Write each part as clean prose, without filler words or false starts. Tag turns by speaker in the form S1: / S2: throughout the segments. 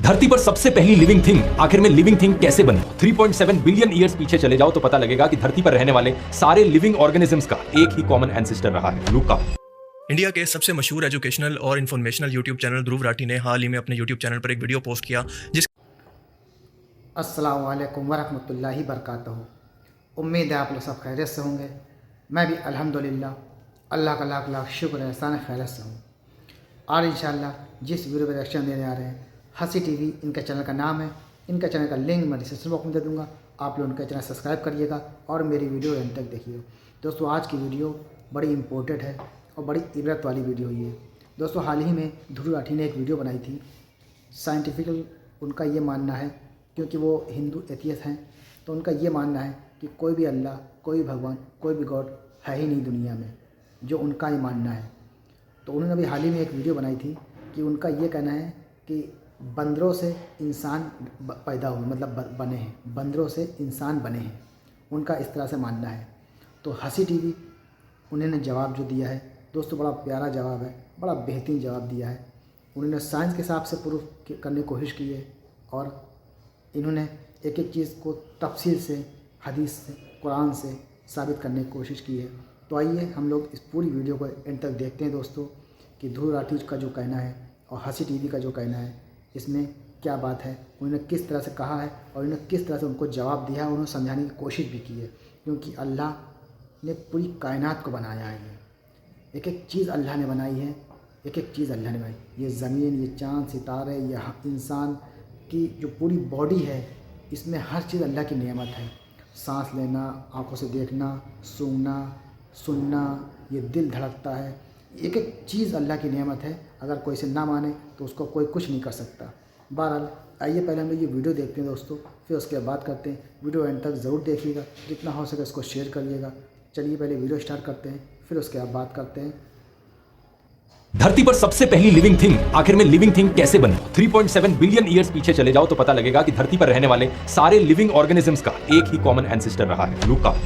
S1: धरती पर सबसे पहली लिविंग थिंग, आखिर में लिविंग थिंग कैसे बनी? 3.7 बिलियन ईयर्स पीछे चले जाओ तो पता लगेगा कि धरती पर रहने वाले सारे लिविंग ऑर्गेनिजम्स का एक ही कॉमन एंसेस्टर रहा है, लूका।
S2: इंडिया के सबसे मशहूर एजुकेशनल और informational YouTube channel Dhruv Rathee ने हाल ही में अपने यूट्यूब चैनल पर एक वीडियो पोस्ट किया
S3: अस्सलामु अलैकुम वरहमतुल्लाहि बरकातहू। उम्मीद है आप लोग सब खैरियत से होंगे। मैं भी अल्हम्दुलिल्लाह अल्लाह का लाख लाख शुक्र एहसान खैरियत से हूँ। और इंशाअल्लाह जिस वीडियो पर रिएक्शन देने आ रहे हैं, हंसी टीवी इनका चैनल का नाम है। इनका चैनल का लिंक मैं डिस्क्रिप्शन बॉक्स में दे दूँगा। आप लोग उनका चैनल सब्सक्राइब करिएगा और मेरी वीडियो एंड तक देखिए। दोस्तों, आज की वीडियो बड़ी इम्पोर्टेंट है और बड़ी इबरत वाली वीडियो हुई है। दोस्तों, हाल ही में ध्रुव राठी ने एक वीडियो बनाई थी। साइंटिफिकल उनका ये मानना है, क्योंकि वो हिंदू एथियस्ट हैं, तो उनका ये मानना है कि कोई भी अल्लाह, कोई भी भगवान, कोई भी गॉड है ही नहीं दुनिया में, जो उनका ये मानना है। तो उन्होंने अभी हाल ही में एक वीडियो बनाई थी कि उनका ये कहना है कि बंदरों से इंसान पैदा हुए, मतलब बने हैं, बंदरों से इंसान बने हैं, उनका इस तरह से मानना है। तो हंसी टीवी उन्होंने जवाब जो दिया है दोस्तों, बड़ा प्यारा जवाब है, बड़ा बेहतरीन जवाब दिया है। उन्होंने साइंस के हिसाब से प्रूफ करने की कोशिश की है और इन्होंने एक एक चीज़ को तफसील से, हदीस से, कुरान से साबित करने की कोशिश की है। तो आइए हम लोग इस पूरी वीडियो को एंड तक देखते हैं दोस्तों, कि ध्रुव राठी का जो कहना है और हंसी टीवी का जो कहना है, इसमें क्या बात है, उन्होंने किस तरह से कहा है और उन्होंने किस तरह से उनको जवाब दिया है, उन्होंने समझाने की कोशिश भी की है। क्योंकि अल्लाह ने पूरी कायनात को बनाया है। एक एक चीज़ अल्लाह ने बनाई है, एक एक चीज़ अल्लाह ने बनाई। ये ज़मीन, ये चाँद, सितारे, ये इंसान की जो पूरी बॉडी है, इसमें हर चीज़ अल्लाह की नेमत है। सांस लेना, आंखों से देखना, सूंघना, सुनना, ये दिल धड़कता है, एक एक चीज़ अल्लाह की नेमत है। अगर कोई इसे ना माने तो उसको कोई कुछ नहीं कर सकता। बहरहाल आइए पहले हम लोग ये वीडियो देखते हैं दोस्तों, फिर उसके बाद बात करते हैं। वीडियो एंड तक ज़रूर देखिएगा, जितना हो सके इसको शेयर करिएगा। चलिए पहले वीडियो स्टार्ट करते हैं, फिर उसके बाद बात करते हैं।
S1: धरती पर सबसे पहली लिविंग थिंग, आखिर में लिविंग थिंग कैसे बनी? 3.7 बिलियन ईयर्स पीछे चले जाओ तो पता लगेगा कि धरती पर रहने वाले सारे लिविंग ऑर्गेनिजम्स का एक ही कॉमन एंसेस्टर रहा है, लूका।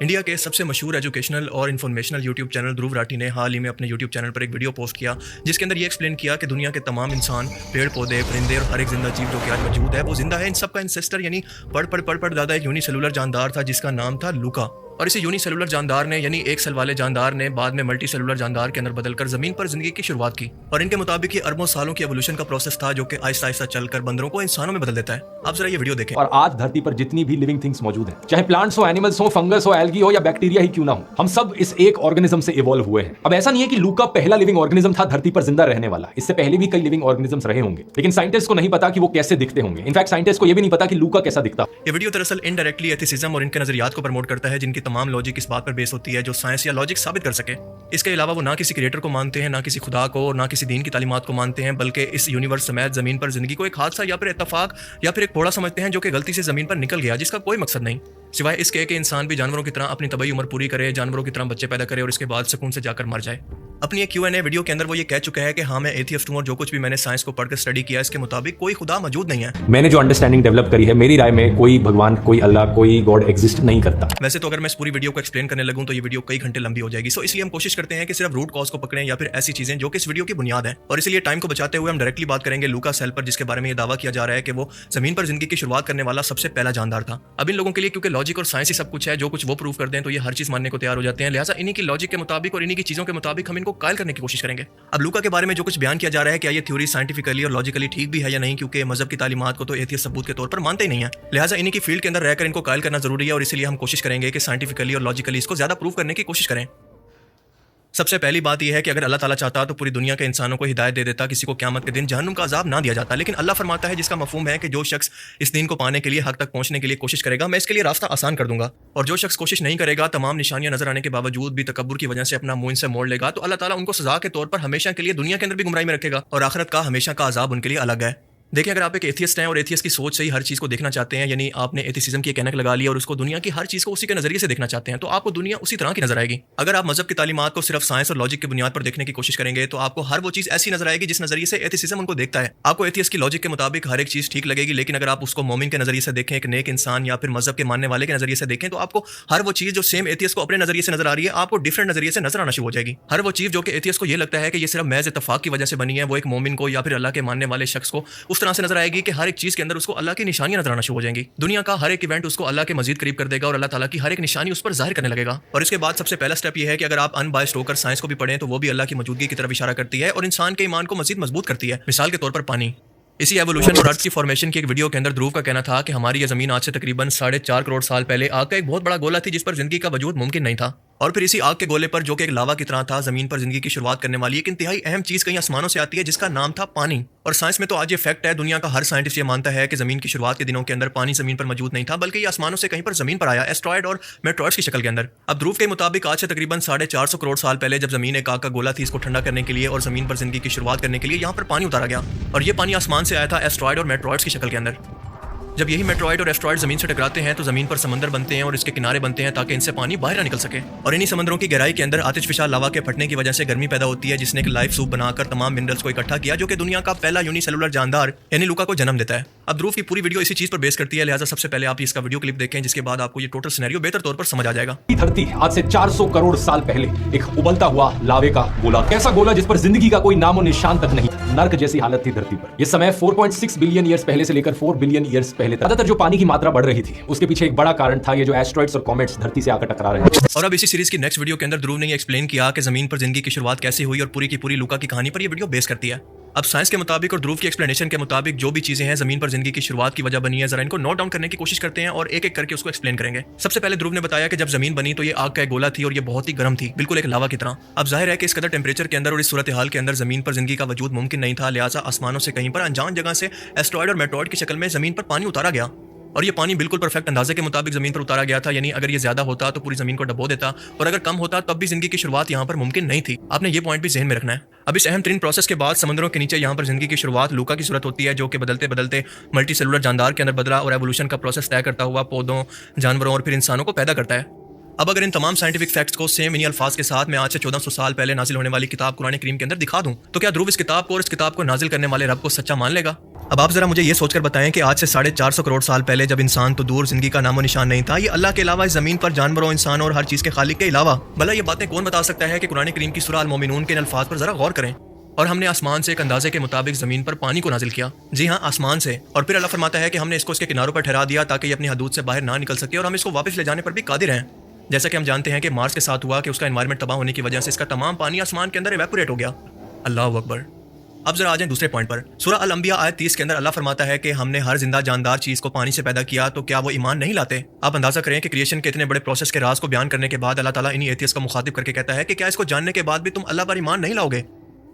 S2: इंडिया के सबसे मशहूर एजुकेशनल और informational YouTube channel Dhruv Rathee ने हाल ही में अपने यूट्यूब चैनल पर एक वीडियो पोस्ट किया, जिसके अंदर ये एक्सप्लेन किया कि दुनिया के तमाम इंसान, पेड़ पौधे, परिंदे और हर एक जिंदा जीव जो कि आज मौजूद है, वो जिंदा है। इन सब का इंसेस्टर यानी पड़ दादा एक यूनिसेलुलर जानदार था जिसका नाम था लूका। और इसी यूनिसेलुलर जानदार ने यानी एक सेल वाले जानदार ने बाद में मल्टी सेलुलर जानदार के अंदर बदलकर जमीन पर जिंदगी की शुरुआत की। और इनके मुताबिक ये अरबों सालों की एवोल्यूशन का प्रोसेस था, जो कि आहिस्ता आहिस्ता चलकर बंदरों को इंसानों में बदल देता है। आप जरा ये वीडियो देखें।
S1: और आज धरती पर जितनी भी लिविंग थिंग्स मौजूद हैं, चाहे प्लांट्स हो, एनिमल्स हो, फंगस हो, एल्गी हो या बैक्टीरिया ही क्यों ना हो, हम सब इस एक ऑर्गेनिज्म से इवॉल्व हुए हैं। अब ऐसा नहीं है कि लूका पहला लिविंग ऑर्गेनिज्म था धरती पर जिंदा रहने वाला। इससे पहले भी कई लिविंग ऑर्गेनिजम्स रहे होंगे, लेकिन साइंटिस्ट को नहीं पता कि वो कैसे दिखते होंगे। इनफैक्ट साइंटिस्ट को यह भी नहीं पता कि लूका कैसा दिखता।
S2: ये वीडियो दरअसल इनडायरेक्टली एथिसिज्म और इनके नजरियात को प्रमोट करता है, जिनकी तमाम लॉजिक इस बात पर बेस होती है जो साइंस या लॉजिक साबित कर सके। इसके अलावा वो ना किसी क्रिएटर को मानते हैं, ना किसी खुदा को, और ना किसी दीन की तालीमात को मानते हैं, बल्कि इस यूनिवर्स समेत जमीन पर जिंदगी को एक हादसा या फिर इत्तफाक या फिर एक घोड़ा समझते हैं जो कि गलती से जमीन पर निकल गया, जिसका कोई मकसद नहीं सिवाय इसके कि इंसान भी जानवरों की तरह अपनी तबई उम्र पूरी करे, जानवरों की तरह बच्चे पैदा करे और इसके बाद सुकून से जाकर मर जाए। अपनी एक Q&A वीडियो के अंदर वो ये कह चुका है कि हाँ, मैं एथियस्ट हूं और जो कुछ भी मैंने साइंस को पढ़कर स्टडी किया, इसके मुताबिक कोई खुदा मौजूद नहीं है।
S1: मैंने जो अंडरस्टैंडिंग डेवलप करी है, मेरी राय में कोई भगवान, कोई अल्लाह, कोई गॉड एग्जिस्ट नहीं करता।
S2: वैसे तो अगर मैं इस पूरी वीडियो को एक्सप्लेन करने लगूं तो ये वीडियो कई घंटे लंबी हो जाएगी, सो इसलिए हम कोशिश करते हैं कि सिर्फ रूट कॉज को पकड़ें या फिर ऐसी चीजें जो कि इस वीडियो की बुनियाद है। और इसलिए टाइम को बचाते हुए हम डायरेक्टली बात करेंगे लूका सेल पर, जिसके बारे में ये दावा किया जा रहा है कि वो जमीन पर जिंदगी की शुरुआत करने वाला सबसे पहला जानदार था। अब इन लोगों के लिए क्योंकि लॉजिक और साइंस ही सब कुछ है, जो कुछ वो प्रूव कर दें तो ये हर चीज मानने को तैयार हो जाते हैं। लिहाजा इन्हीं की लॉजिक के मुताबिक और इन्हीं की चीजों के मुताबिक हम इनको कायल करने की कोशिश करेंगे। अब लूका के बारे में जो कुछ बयान किया जा रहा है, क्या ये थ्योरी साइंटिफिकली और लॉजिकली ठीक भी है या नहीं, क्योंकि मजहब की तालीमात को तो एथियस्ट सबूत के तौर पर मानते ही नहीं है। लिहाजा इन्हीं की फील्ड के अंदर रहकर इनको कायल करना जरूरी है और इसीलिए हम कोशिश करेंगे कि साइंटिफिकली और लॉजिकली इसको ज्यादा प्रूव करने की कोशिश करें। सबसे पहली बात यह है कि अगर अल्लाह ताला चाहता तो पूरी दुनिया के इंसानों को हिदायत दे देता, किसी को क़यामत के दिन जहन्नुम का अजाब ना दिया जाता। लेकिन अल्लाह फरमाता है, जिसका मफहूम है कि जो शख्स इस दीन को पाने के लिए, हक तक पहुंचने के लिए कोशिश करेगा, मैं इसके लिए रास्ता आसान कर दूंगा। और जो शख्स कोशिश नहीं करेगा, तमाम निशानियां नजर आने के बावजूद भी तकब्बुर की वजह से अपना मुंह से मोड़ लेगा, तो अल्लाह ताला उनको सजा के तौर पर हमेशा के लिए दुनिया के अंदर भी गुमराही में रखेगा और आखिरत का हमेशा का अजाब उनके लिए अलग है। देखिए, अगर आप एक एथियस्ट हैं और एथियस्ट की सोच से ही हर चीज़ को देखना चाहते हैं, यानी आपने एथिसिज्म की एक ऐनक लगा ली और उसको दुनिया की हर चीज़ को उसी के नजरिए से देखना चाहते हैं, तो आपको दुनिया उसी तरह की नजर आएगी। अगर आप मजहब की तालीमात को सिर्फ साइंस और लॉजिक की बुनियाद पर देखने की कोशिश करेंगे तो आपको हर वो चीज़ ऐसी नजर आएगी जिस नजरिए से एथिसिज्म उनको देखता है। आपको एथियस्ट की लॉजिक के मुताबिक हर एक चीज़ ठीक लगेगी, लेकिन अगर आप उसको मोमिन के नजरिए से देखें, एक नेक इंसान या फिर मजहब के मानने वाले के नजरिए से देखें, तो आपको हर वो चीज़ जो सेम एथियस्ट को अपने नजरिए से नजर आ रही है, आपको डिफरेंट नजरिए से नजर आना शुरू हो जाएगी। हर वो चीज़ जो कि एथियस्ट को ये लगता है कि ये सिर्फ महज इत्तफाक की वजह से बनी है, वो एक मोमिन को या फिर अल्लाह के मानने वाले शख्स को उस तरह से नजर आएगी कि हर एक चीज के अंदर उसको अल्लाह की निशानियां नजर आना शुरू हो जाएंगी। दुनिया का हर एक इवेंट उसको अल्लाह के मजीद करीब कर देगा और अल्लाह ताला की हर एक निशानी उस पर जाहिर करने लगेगा। और इसके बाद सबसे पहला स्टेप यह है कि अगर आप अनबायस्ड होकर साइंस को भी पढ़ें तो वो भी अल्लाह की मौजूदगी की तरफ इशारा करती है और इंसान के ईमान को मजीद मजबूत करती है। मिसाल के तौर पर पानी। इसी एवोल्यूशन और अर्थ की फॉर्मेशन की एक वीडियो के अंदर ध्रुव का कहना था कि हमारी ये जमीन आज से तकरीबन 4.5 करोड़ साल पहले आग का एक बहुत बड़ा गोला थी जिस पर जिंदगी का वजूद मुमकिन नहीं था। और फिर इसी आग के गोले पर जो कि एक लावा की तरह था जमीन पर जिंदगी की शुरुआत करने वाली एक इंतहाई अहम चीज कहीं आसमानों से आती है जिसका नाम था पानी। और साइंस में तो आज ये फैक्ट है, दुनिया का हर साइंटिस्ट ये मानता है कि जमीन की शुरुआत के दिनों के अंदर पानी जमीन पर मौजूद नहीं था बल्कि ये आसमानों से कहीं पर जमीन पर आया, एस्ट्रॉयड और मेट्रॉइड्स की शक्ल के अंदर। अब ध्रुव के मुताबिक आज से तकरीबन 450 करोड़ साल पहले जब जमीन एक आग का गोला थी इसको ठंडा करने के लिए और जमीन पर जिंदगी की शुरुआत करने के लिए यहाँ पर पानी उतारा गया और ये पानी आसमान से आया था एस्ट्रॉयड और मेट्रॉइड्स की शक्ल के अंदर। जब यही मेट्रॉइड और एस्ट्रॉइड जमीन से टकराते हैं तो जमीन पर समंदर बनते हैं और इसके किनारे बनते हैं ताकि इनसे पानी बाहर ना निकल सके। और इन्हीं समंदरों की गहराई के अंदर आतिशफिशा लावा के फटने की वजह से गर्मी पैदा होती है जिसने एक लाइफ सूप बनाकर तमाम मिनरल्स को इकट्ठा किया जो कि दुनिया का पहला यूनिसेलुलर जानदार यानी लूका को जन्म देता है। अब ध्रुव की पूरी वीडियो इसी चीज पर बेस करती है, लिहाजा सबसे पहले आप इसका वीडियो क्लिप देखें जिसके बाद आपको ये टोटल सिनेरियो बेहतर तौर पर समझ आ जाएगा।
S1: धरती आज से 400 करोड़ साल पहले एक उबलता हुआ लावे का गोला, कैसा गोला जिस पर जिंदगी का कोई नामो निशान तक नहीं। नर्क जैसी हालत थी धरती पर। इस समय 4.6 बिलियन ईयर्स पहले से लेकर 4 बिलियन ईयर्स पहले तक ज्यादातर जो पानी की मात्रा बढ़ रही थी उसके पीछे एक बड़ा कारण था ये जो एस्ट्रॉइड्स और कॉमेट्स धरती से आकर टकरा रहे हैं।
S2: और अब इसी सीरीज की नेक्स्ट वीडियो के अंदर ध्रुव ने एक्सप्लेन किया कि जमीन पर जिंदगी की शुरुआत कैसे हुई और पूरी की पूरी लूका की कहानी पर यह वीडियो बेस करती है। अब साइंस के मुताबिक और ध्रुव की एक्सप्लेनेशन के मुताबिक जो भी चीजें हैं जमीन पर जिंदगी की शुरुआत की वजह बनी है जरा इनको नोट डाउन करने की कोशिश करते हैं और एक एक करके उसको एक्सप्लेन करेंगे। सबसे पहले ध्रुव ने बताया कि जब जमीन बनी तो ये आग का एक गोला थी और ये बहुत ही गर्म थी, बिल्कुल एक लावा की तरह। अब जाहिर है कि इस कदर टेम्परेचर के अंदर और इस सूरत हाल के अंदर जमीन पर जिंदगी का वजूद मुमकिन नहीं था, लिहाजा आसमानों से कहीं पर अनजान जगह से एस्ट्रॉइड और मेट्रॉइड की शक्ल में जमीन पर पानी उतारा गया। और ये पानी बिल्कुल परफेक्ट अंदाजे के मुताबिक जमीन पर उतारा गया था, यानी अगर ये ज्यादा होता तो पूरी जमीन को डबो देता और अगर कम होता तब भी जिंदगी की शुरुआत यहाँ पर मुमकिन नहीं थी। आपने ये पॉइंट भी ज़हन में रखना है। अब इस अहम तरीन प्रोसेस के बाद समुद्रों के नीचे यहाँ पर जिंदगी की शुरुआत लूका की सूरत होती है जो कि बदलते बदलते मल्टी सेलुलर जानदार के अंदर बदला और एवोल्यूशन का प्रोसेस तय करता हुआ पौधों, जानवरों और फिर इंसानों को पैदा करता है। अब अगर इन तमाम साइंटिफिक फैक्ट्स को सेम इन्हीं अल्फाज के साथ मैं आज से 1400 साल पहले नाजिल होने वाली किताब कुरान करीम के अंदर दिखा दूं तो क्या ध्रुव इस किताब को और इस किताब को नाजिल करने वाले रब को सच्चा मान लेगा? अब आप जरा मुझे ये सोचकर बताएं कि आज से 450 करोड़ साल पहले जब इंसान तो दूर जिंदगी का नामो निशान नहीं था, ये अल्लाह के अलावा इस जमीन पर जानवरों, इंसानों और हर चीज के खालिक के अलावा, भला ये बातें कौन बता सकता है कि कुरान करीम की सूरह अल मोमिनून के इन अल्फाज पर जरा गौर करें। और हमने आसमान से एक अंदाजे के मुताबिक जमीन पर पानी को नाजिल किया। जी हाँ, आसमान से। और फिर अल्लाह फरमाता है कि हमने इसको इसके किनारों पर ठहरा दिया ताकि ये अपनी हदूद से बाहर ना निकल सके और हम इसको वापस ले जाने पर भी कादिर हैं। जैसा कि हम जानते हैं कि मार्स के साथ हुआ कि उसका एनवायरनमेंट तबाह होने की वजह से इसका तमाम पानी आसमान के अंदर इवेपोरेट हो गया। अल्लाह अकबर। अब जरा आ जाएं दूसरे पॉइंट पर। सूरह अल अंबिया आयत 30 के अंदर अल्लाह फरमाता है कि हमने हर जिंदा जानदार चीज को पानी से पैदा किया तो क्या वो ईमान नहीं लाते? आप अंदाजा करें कि क्रिएशन के इतने बड़े प्रोसेस के राज को बयान करने के बाद अल्लाह ताला इन्हीं एथियस्ट को मुखातिब करके कहता है कि क्या इसको जानने के बाद भी तुम अल्लाह पर ईमान नहीं लाओगे?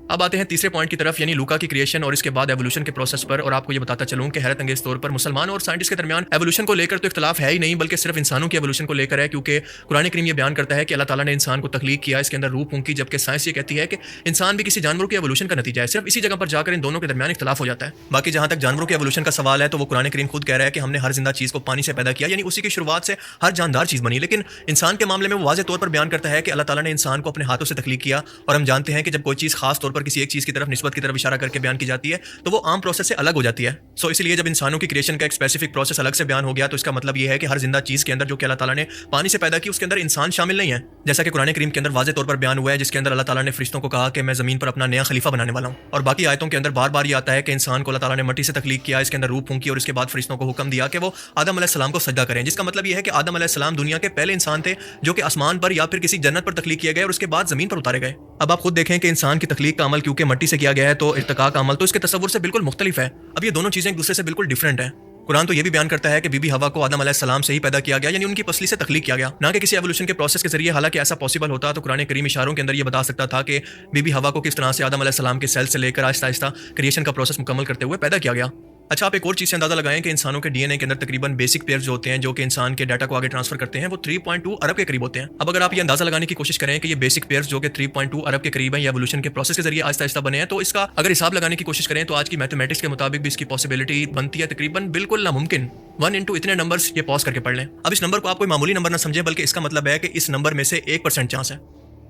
S2: अब आते हैं तीसरे पॉइंट की तरफ, यानी लूका की क्रिएशन और इसके बाद एवोल्यूशन के प्रोसेस पर। और आपको ये बताता चलूं कि हैरत अंगेज तौर पर मुसलमान और साइंटिस्ट के दरमियान एवोल्यूशन को लेकर तो इख्तलाफ है ही नहीं, बल्कि सिर्फ इंसानों की एवोल्यूशन को लेकर है, क्योंकि कुरान करीम ये बयान करता है कि अल्लाह ताला ने इंसान को तख्लीक किया, इसके अंदर रूह फूंकी, जबकि साइंस ये कहती है कि इंसान भी किसी जानवर की एवोल्यूशन का नतीजा है। सिर्फ इसी जगह पर जाकर इन दोनों के दरमियान इख्तलाफ हो जाता है। बाकी जहां तक जानवरों की एवोल्यूशन का सवाल है तो वो कुरान करीम खुद कह रहा है कि हमने हर जिंदा चीज को पानी से पैदा किया, यानी उसी की शुरुआत से हर जानदार चीज बनी। लेकिन इंसान के मामले में वो वाज़ेह तौर पर बयान करता है कि अल्लाह ताला ने इंसान को अपने हाथों से तख्लीक किया। और हम जानते हैं कि जब कोई चीज खास तौर पर किसी एक चीज की तरफ निस्बत की तरफ इशारा करके बयान की जाती है तो वो आम प्रोसेस से अलग हो जाती है। सो इसलिए जब इंसानों की क्रिएशन का एक स्पेसिफिक प्रोसेस अलग से बयान हो गया तो इसका मतलब ये है कि हर जिंदा चीज के अंदर जो कि अल्लाह ताला ने पानी से पैदा की उसके अंदर इंसान शामिल नहीं है, जैसा कि कुरान करीम के अंदर वाज़ेह तौर पर बयान हुआ है, जिसके अंदर अल्लाह ताला ने फरिश्तों को कहा कि मैं जमीन पर अपना नया खलीफा बनाने वाला हूं। और बाकी आयतों के अंदर बार बार ये आता है कि इंसान को अल्लाह ताला ने मट्टी से तख्लीक किया, इसके अंदर रूह फूंकी और इसके बाद फरिश्तों को हुक्म दिया कि वो आदम अलैहिस्सलाम को सजदा करें, जिसका मतलब ये है कि आदम अलैहिस्सलाम दुनिया के पहले इंसान थे जो कि आसमान पर या फिर किसी जन्नत पर तख्लीक किए गए और उसके बाद जमीन पर उतारे गए। अब आप खुद देखें कि इंसान की तख्लीक का अमल क्योंकि मट्टी से किया गया है तो इर्तिका का अमल तो इसके तसव्वुर से बिल्कुल मुख्तलिफ है। अब ये दोनों चीजें एक दूसरे से बिल्कुल डिफरेंट है। कुरान तो ये भी बयान करता है कि बीबी हवा को आदम अलैहिस्सलाम से ही पैदा किया गया, यानी उनकी पसली से तख्लीक किया गया, ना कि किसी एवोल्यूशन के प्रोसेस के जरिए। हालांकि ऐसा पॉसिबल होता तो कुरान करीम इशारों के अंदर ये बता सकता था कि बीबी हवा को किस तरह से आदम अलैहिस्सलाम के सेल से लेकर आहिस्ता आहिस्ता क्रिएशन का प्रोसेस मुकम्मल करते हुए पैदा किया गया। अच्छा, आप एक और चीज़ से अंदाजा लगाएं कि इंसानों के डीएनए के अंदर तकरीबन बेसिक पेयर्स जो होते हैं जो कि इंसान के डाटा को आगे ट्रांसफर करते हैं वो 3.2 अरब के करीब होते हैं। अब अगर आप ये अंदाजा लगाने की कोशिश करें कि ये बेसिक पेयर्स जो कि 3.2 अरब के करीब हैं या एवोल्यूशन के प्रोसेस के जरिए आहिस्ता आहिस्ता बने हैं, तो इसका अगर हिसाब लगाने की कोशिश करें तो आज की मैथमेटिक्स के मुताबिक भी इसकी पॉसिबिलिटी बनती है तकरीबन बिल्कुल नामुमकिन। 1 into इतने नंबर्स ये पॉज करके पढ़ लें। अब इस नंबर को आप कोई मामूली नंबर ना समझें, बल्कि इसका मतलब है कि इस नंबर में से 1% चांस है।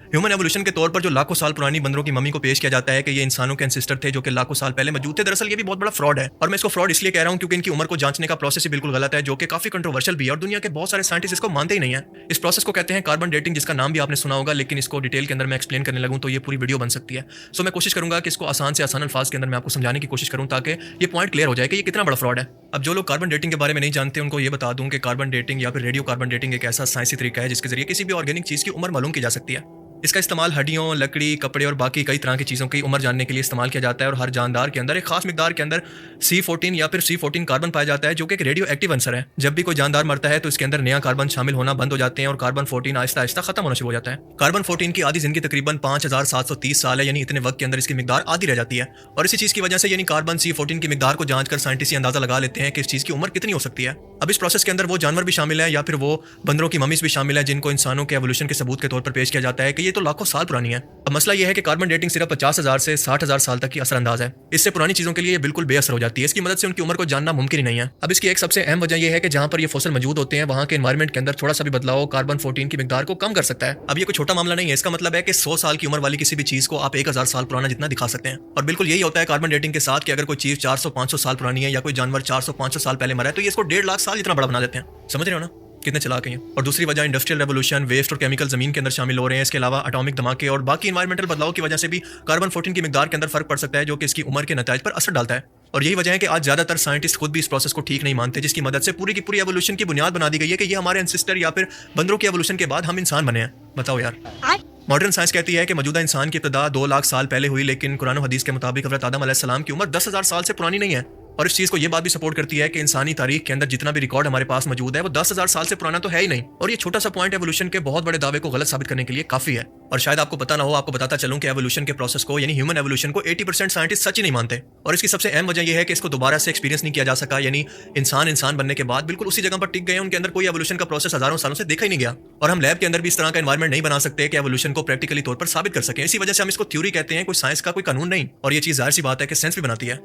S2: ह्यूमन एवोल्यूशन के तौर पर जो लाखों साल पुरानी बंदरों की मम्मी को पेश किया जाता है कि ये इंसानों के एंसेस्टर थे जो कि लाखों साल पहले मौजूद थे, दरअसल ये भी बहुत बड़ा फ्रॉड है। और मैं इसको फ्रॉड इसलिए कह रहा हूं क्योंकि इनकी उम्र को जांचने का प्रोसेस ही बिल्कुल गलत है, जो कि काफी कंट्रोवर्शियल भी है और दुनिया के बहुत सारे साइंटिस्ट इसको मानते ही नहीं है। इस प्रोसेस को कहते हैं कार्बन डेटिंग, जिसका नाम भी आपने सुना होगा, लेकिन इसको डिटेल के अंदर मैं एक्सप्लेन करने लगूं तो ये पूरी वीडियो बन सकती है। सो मैं कोशिश करूंगा कि इसको आसान से आसान अल्फाज के अंदर मैं आपको समझाने की कोशिश करूं ताकि ये पॉइंट क्लियर हो जाए कि ये कितना बड़ा फ्रॉड है। अब जो लोग कार्बन डेटिंग के बारे में नहीं जानते उनको ये बता दूं कि कार्बन डेटिंग या फिर रेडियो कार्बन डेटिंग एक ऐसा साइंसी तरीका है जिसके जरिए किसी भी ऑर्गेनिक चीज की उम्र मालूम की जा सकती है। इसका इस्तेमाल हड्डियों, लकड़ी, कपड़े और बाकी कई तरह की चीज़ों की उम्र जानने के लिए इस्तेमाल किया जाता है। और हर जानदार के अंदर एक खास मिकदार के अंदर C14 या फिर C14 कार्बन पाया जाता है, जो कि एक रेडियो एक्टिव आंसर है। जब भी कोई जानदार मरता है तो इसके अंदर नया कार्बन शामिल होना बंद हो जाते हैं और कार्बन 14 आहिस्ता आहिस्ता खत्म होना शुरू हो जाता है। कार्बन 14 की आधी जिंदगी तकरीबन 5730 साल है, यानी इतने वक्त के अंदर इसकी मिकदार आधी रह जाती है। और इसी चीज़ की वजह से यानी कार्बन C14 की मिकदार को जांच कर साइंटिस्ट अंदाजा लगा लेते हैं कि इस चीज़ की उम्र कितनी हो सकती है। अब इस प्रोसेस के अंदर वो जानवर भी शामिल है या फिर वो बंदरों की मम्मीज भी शामिल है जिनको इंसानों के एवोल्यूशन के सबूत के तौर पर पेश किया जाता है कि ये तो लाखों साल पुरानी है। अब मसला यह है कि कार्बन डेटिंग सिर्फ 50,000 से 60,000 साल तक की असरअंदाज है। इससे पुरानी चीजों के लिए ये बिल्कुल बेअसर हो जाती है। इसकी मदद से उनकी उम्र को जानना मुमकिन ही नहीं है। अब इसकी एक सबसे अहम वजह यह है कि जहां पर ये फॉसिल मौजूद होते हैं वहां के एनवायरमेंट के अंदर थोड़ा सा भी बदलाव कार्बन 14 की मिकदार को कम कर सकता है। अब ये कोई छोटा मामला नहीं है। इसका मतलब है कि 100 साल की उम्र वाली किसी भी चीज को आप 1000 साल पुराना जितना दिखा सकते हैं। और बिल्कुल यही होता है कार्बन डेटिंग के साथ कि अगर कोई चीज 400-500 साल पुरानी है या कोई जानवर 400-500 साल पहले मरा है तो ये इसको 1.5 लाख साल जितना बड़ा बना देते हैं। समझ रहे हो ना कितने चलाक हैं। और दूसरी वजह इंडस्ट्रियल रेवोल्यूशन, वेस्ट और केमिकल जमीन के अंदर शामिल हो रहे हैं। इसके अलावा एटॉमिक धमाके और बाकी एनवायरमेंटल बदलाव की वजह से भी कार्बन 14 की मिकदार के अंदर फर्क पड़ सकता है, जो कि इसकी उम्र के नतीजे पर असर डालता है। और यही वजह है कि आज ज्यादातर साइंटिस्ट खुद भी इस प्रोसेस को ठीक नहीं मानते, जिसकी मदद से पूरी की पूरी एवोल्यूशन की बुनियाद बना दी गई है कि ये हमारे एंसेस्टर या फिर बंदरों की एवोल्यूशन के बाद हम इंसान बने हैं। बताओ यार। मॉडर्न साइंस कहती है कि मौजूदा इंसान की इब्तिदा 2 लाख साल पहले हुई, लेकिन कुरान और हदीस के मुताबिक हज़रत आदम अलैहिस्सलाम की उम्र 10,000 साल से पुरानी नहीं है। और इस चीज को ये बात भी सपोर्ट करती है कि इंसानी तारीख के अंदर जितना भी रिकॉर्ड हमारे पास मौजूद है वो 10,000 साल से पुराना तो है ही नहीं। और ये छोटा सा पॉइंट एवोल्यूशन के बहुत बड़े दावे को गलत साबित करने के लिए काफी है। और शायद आपको पता ना हो, आपको बताता चलूं कि एवोल्यूशन के प्रोसेस को यानी ह्यूमन एवोल्यूशन को 80% साइंटिस्ट सच ही नहीं मानते। और इसकी सबसे अहम वजह यह है कि इसको दोबारा से एक्सपीरियंस नहीं किया जा सका, यानी इंसान बनने के बाद बिल्कुल उसी जगह पर टिक गए, उनके अंदर कोई एवोल्यूशन का प्रोसेस हजारों सालों से देखा ही नहीं गया। और हम लैब के अंदर भी इस तरह का एनवायरमेंट नहीं बना सकते कि एवोल्यूशन को प्रैक्टिकली तौर पर साबित कर सकें। इसी वजह से हम इसको थ्योरी कहते हैं, कोई साइंस का कोई कानून नहीं। और ये चीज जाहिर सी बात है कि सेंस भी बनाती है।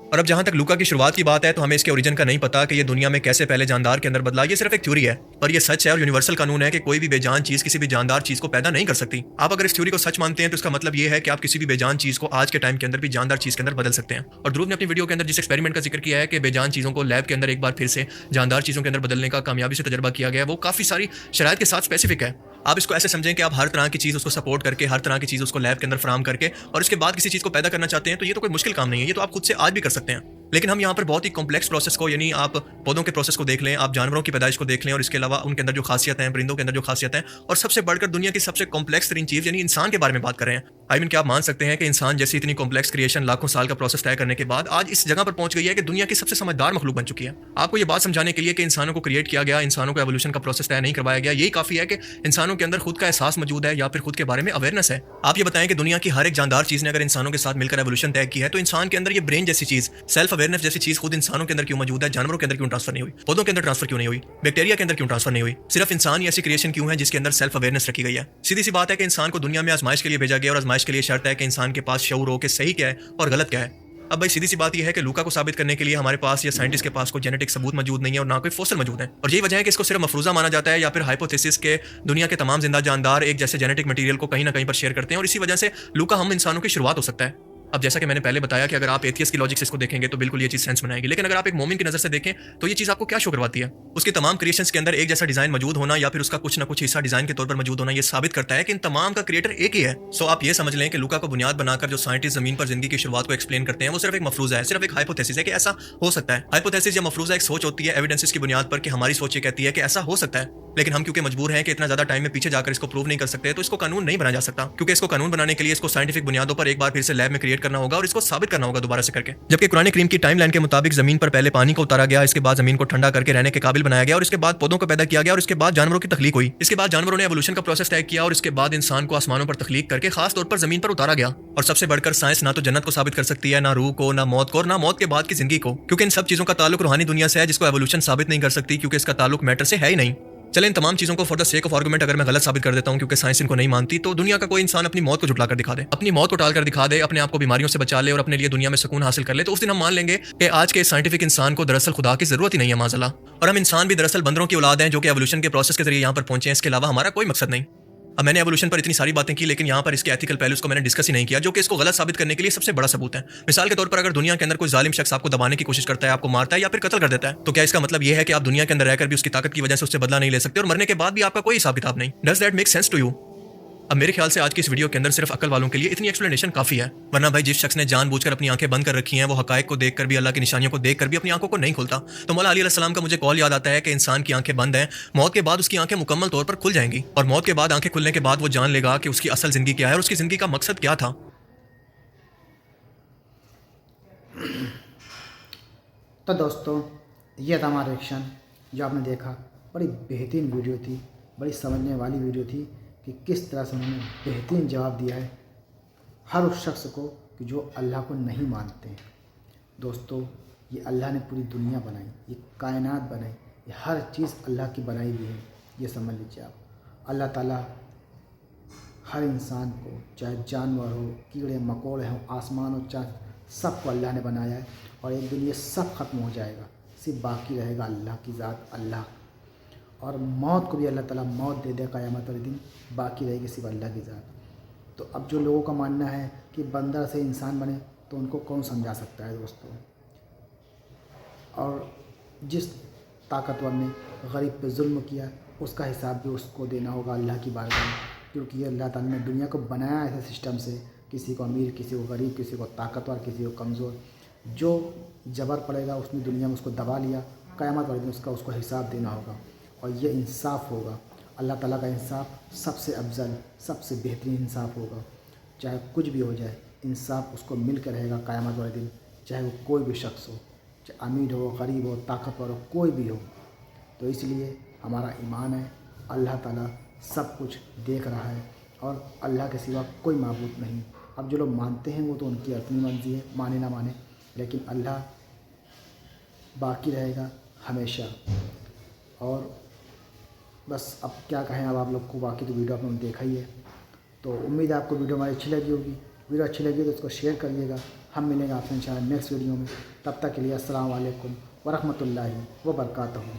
S2: और अब जहां तक लूका की शुरुआत की बात है तो हमें इसके ओरिजिन का नहीं पता कि ये दुनिया में कैसे पहले जानदार के अंदर बदला। ये सिर्फ एक थ्योरी है, पर ये सच है और यूनिवर्सल कानून है कि कोई भी बेजान चीज किसी भी जानदार चीज को पैदा नहीं कर सकती। आप अगर इस थ्योरी को सच मानते हैं तो इसका मतलब ये है कि आप किसी भी बेजान चीज को आज के टाइम के अंदर भी जानदार चीज के अंदर बदल सकते हैं। और ध्रुव ने अपनी वीडियो के अंदर जिस एक्सपेरिमेंट का जिक्र किया है कि बेजान चीजों को लैब के अंदर एक बार फिर से जानदार चीजों के अंदर बदलने का कामयाबी से तजर्बा किया गया है, वो काफी सारी शराइत के साथ स्पेसिफिक है। आप इसको ऐसे समझें कि आप हर तरह की चीज उसको सपोर्ट करके, हर तरह की चीज उसको लैब के अंदर फराम करके और उसके बाद किसी चीज को पैदा करना चाहते हैं तो ये तो कोई मुश्किल काम नहीं है, ये तो आप खुद से आज भी कर सकते हैं। लेकिन हम यहाँ पर बहुत ही कॉम्प्लेक्स प्रोसेस को, यानी आप पौधों के प्रोसेस को देख लें, आप जानवरों की पैदाइश को देख लें और इसके अलावा उनके अंदर जो खासियत हैं, परिंदों के अंदर जो खासियत हैं, और सबसे बढ़कर दुनिया की सबसे कॉम्प्लेक्स तरीन चीज यानी इंसान के बारे में बात कर रहे हैं। आई मीन क्या आप मान सकते हैं कि इंसान जैसी इतनी कॉम्प्लेक्स क्रिएशन लाखों साल का प्रोसेस तय करने के बाद आज इस जगह पर पहुंच गई है कि दुनिया की सबसे समझदार मखलूक बन चुकी है। आपको ये बात समझाने के लिए कि इंसानों को क्रिएट किया गया, इंसानों को एवोल्यूशन का प्रोसेस तय नहीं करवाया गया, यही काफी है कि इंसानों के अंदर खुद का एहसास मौजूद है या फिर खुद के बारे में अवेयरनेस है। आप ये बताएं कि दुनिया की हर एक जानदार चीज ने अगर इंसानों के साथ मिलकर एवोल्यूशन तय की है तो इंसान के अंदर ये ब्रेन जैसी चीज, सेल्फ अवेयरनेस जैसी चीज खुद इंसानों के अंदर क्यों मौजूद है, जानवरों के अंदर क्यों ट्रांसफर नहीं हुई, पौधों के अंदर ट्रांसफर क्यों नहीं हुई, बैक्टीरिया के अंदर क्यों ट्रांसफर नहीं हुई, सिर्फ इंसान ही ऐसी क्रिएशन क्यों है जिसके अंदर सेल्फ अवेयरनेस रखी गई है। सीधी सी बात है कि इंसान को दुनिया में आजमाइश के लिए भेजा गया और आजमाइश के लिए शर्त है कि इंसान के पास शऊर हो कि सही क्या है और गलत क्या है। अब भाई सीधी सी बात यह है कि लूका को साबित करने के लिए हमारे पास या साइंटिस्ट के पास कोई जेनेटिक सबूत मौजूद नहीं है और ना कोई फॉसिल मौजूद है। और यही वजह है कि इसको सिर्फ मफरूजा माना जाता है या फिर हाइपोथेसिस के दुनिया के तमाम जिंदा जानदार एक जैसे जेनेटिक मटेरियल को कहीं ना कहीं पर शेयर करते हैं और इसी वजह से लूका हम इंसानों की शुरुआत हो सकता है। अब जैसा कि मैंने पहले बताया कि अगर आप एथियस्ट की लॉजिक से इसको देखेंगे तो बिल्कुल ये चीज सेंस बनाएगी, लेकिन अगर आप एक मोमिन की नजर से देखें तो ये चीज आपको क्या शो करवाती है, उसकी तमाम क्रिएशंस के अंदर एक जैसा डिजाइन मौजूद होना या फिर उसका कुछ ना कुछ हिस्सा डिजाइन के तौर पर मौजूद होना, ये साबित करता है कि इन तमाम का क्रिएटर एक ही है। सो आप ये समझ लें कि लूका को बुनियाद बनाकर जो साइंटिस्ट जमीन पर जिंदगी की शुरुआत को एक्सप्लेन करते हैं वो सिर्फ एक मफरूजा है, सिर्फ एक हाइपोथेसिस है कि ऐसा हो सकता है। हाइपोथेसिस या मफरूजा एक सोच होती है एविडेंसेस की बुनियाद पर कि हमारी सोच ये कहती है कि ऐसा हो सकता है, लेकिन हम क्योंकि मजबूर हैं कि इतना ज्यादा टाइम में पीछे जाकर इसको प्रूव नहीं कर सकते तो इसको कानून नहीं बना जा सकता, क्योंकि इसको कानून बनाने के लिए इसको साइंटिफिक बुनियादों पर एक बार फिर से लैब में क्रिएट करना होगा और इसको साबित करना होगा दोबारा से करके। जबकि कुरान करीम की टाइमलाइन के मुताबिक जमीन पर पहले पानी को उतारा गया, इसके बाद जमीन को ठंडा करके रहने के काबिल बनाया गया और इसके बाद पौधों को पैदा किया गया और इसके बाद जानवरों की तख्लीक हुई। इसके बाद जानवरों ने एवोल्यूशन का प्रोसेस तय किया और इसके बाद इंसान को आसमानों पर तख्लीक करके खास तौर पर जमीन पर उतारा गया। और सबसे बढ़कर साइंस ना तो जन्नत को साबित कर सकती है, ना रूह को, ना मौत को और ना मौत के बाद की जिंदगी को, क्योंकि इन सब चीजों का ताल्लुक रूहानी दुनिया से है जिसको एवोल्यूशन साबित नहीं कर सकती क्योंकि इसका ताल्लुक मैटर से है ही नहीं। चले इन तमाम चीजों को for the sake of argument अगर मैं गलत साबित कर देता हूं क्योंकि साइंस इनको नहीं मानती, तो दुनिया का कोई इंसान अपनी मौत को झुटलाकर दिखा दे, अपनी मौत को टालकर दिखा दे, अपने आप को बीमारियों से बचा ले और अपने लिए दुनिया में सुकून हासिल कर ले, तो उस दिन हम मान लेंगे कि आज के साइंटिफिक इंसान को दरअसल खुदा की जरूरत ही नहीं है माज़अल्लाह। और हम इंसान भी दरअसल बंदरों की औलाद हैं जो कि एवोल्यूशन के प्रोसेस के जरिए यहाँ पर पहुंचे हैं, इसके अलावा हमारा कोई मकसद नहीं। अब मैंने एवोल्यूशन पर इतनी सारी बातें की, लेकिन यहाँ पर इसके एथिकल पहलुओं को मैंने डिस्कस ही नहीं किया, जो कि इसको गलत साबित करने के लिए सबसे बड़ा सबूत है। मिसाल के तौर पर अगर दुनिया के अंदर कोई जालिम शख्स आपको दबाने की कोशिश करता है, आपको मारता है या फिर कत्ल कर देता है, तो क्या इसका मतलब यह है कि आप दुनिया के अंदर रहकर भी उसकी ताकत की वजह से उससे बदला नहीं ले सकते और मरने के बाद भी आपका कोई हिसाब किताब नहीं? Does that make sense to you? अब मेरे ख्याल से आज की इस वीडियो के अंदर सिर्फ अकल वालों के लिए इतनी एक्सप्लेनेशन काफी है, वरना भाई जिस शख्स ने जानबूझकर अपनी आंखें बंद कर रखी हैं, वो हकायक को देखकर भी, अल्लाह की निशानियों को देखकर भी अपनी आंखों को नहीं खोलता। तो मौला अली अलैहिस्सलाम का मुझे कॉल याद आता है कि इंसान की आंखें बंद हैं, मौत के बाद उसकी आंखें मुकम्मल तौर पर खुल जाएंगी, और मौत के बाद आंखें खुलने के बाद वो जान लेगा कि उसकी असल जिंदगी क्या है और उसकी जिंदगी का मकसद क्या था।
S3: तो दोस्तों, ये था हमारा रिएक्शन जो आपने देखा। बड़ी बेहतरीन वीडियो थी, बड़ी समझने वाली वीडियो थी कि किस तरह से उन्होंने बेहतरीन जवाब दिया है हर उस शख्स को कि जो अल्लाह को नहीं मानते हैं। दोस्तों, ये अल्लाह ने पूरी दुनिया बनाई, ये कायनात बनाई, ये हर चीज़ अल्लाह की बनाई हुई है, ये समझ लीजिए आप। अल्लाह ताला हर इंसान को, चाहे जानवर हो, कीड़े मकोड़े हों, आसमान हो, चाहे सबको अल्लाह ने बनाया है, और एक दिन ये सब ख़त्म हो जाएगा, सिर्फ बाकी रहेगा अल्लाह की ज़ात, अल्लाह। और मौत को भी अल्लाह ताला मौत दे दे क़यामत वाले दिन, बाकी रहेगी सिर्फ अल्लाह की ज़ात। तो अब जो लोगों का मानना है कि बंदर से इंसान बने, तो उनको कौन समझा सकता है दोस्तों। और जिस ताकतवर ने गरीब पे जुल्म किया, उसका हिसाब भी उसको देना होगा अल्लाह की बारगाह में, क्योंकि अल्लाह ताला ने दुनिया को बनाया ऐसे सिस्टम से, किसी को अमीर, किसी को गरीब, किसी को ताकतवर, किसी को कमज़ोर। जो जबर पड़ेगा उसने दुनिया में उसको दबा लिया, क़यामत वाले दिन उसको हिसाब देना होगा, और ये इंसाफ होगा। अल्लाह ताला का इंसाफ सबसे अफजल, सबसे बेहतरीन इंसाफ होगा। चाहे कुछ भी हो जाए, इंसाफ उसको मिल कर रहेगा क़यामत वाले दिन, चाहे वो कोई भी शख्स हो, चाहे अमीर हो, गरीब हो, ताकतवर हो, कोई भी हो। तो इसलिए हमारा ईमान है अल्लाह ताला सब कुछ देख रहा है, और अल्लाह के सिवा कोई माबूद नहीं। अब जो लोग मानते हैं वो तो उनकी अपनी मर्ज़ी है, माने ना माने, लेकिन अल्लाह बाकी रहेगा हमेशा। और बस अब क्या कहें, अब आप लोग को, बाकी तो वीडियो आप लोगों ने देखा ही है। तो उम्मीद है आपको वीडियो हमारी अच्छी लगी होगी। वीडियो अच्छी लगी तो उसको शेयर करिएगा। हम मिलेंगे आपसे इंशाअल्लाह नेक्स्ट वीडियो में। तब तक के लिए अस्सलाम वालेकुम व रहमतुल्लाहि व बरकातहू।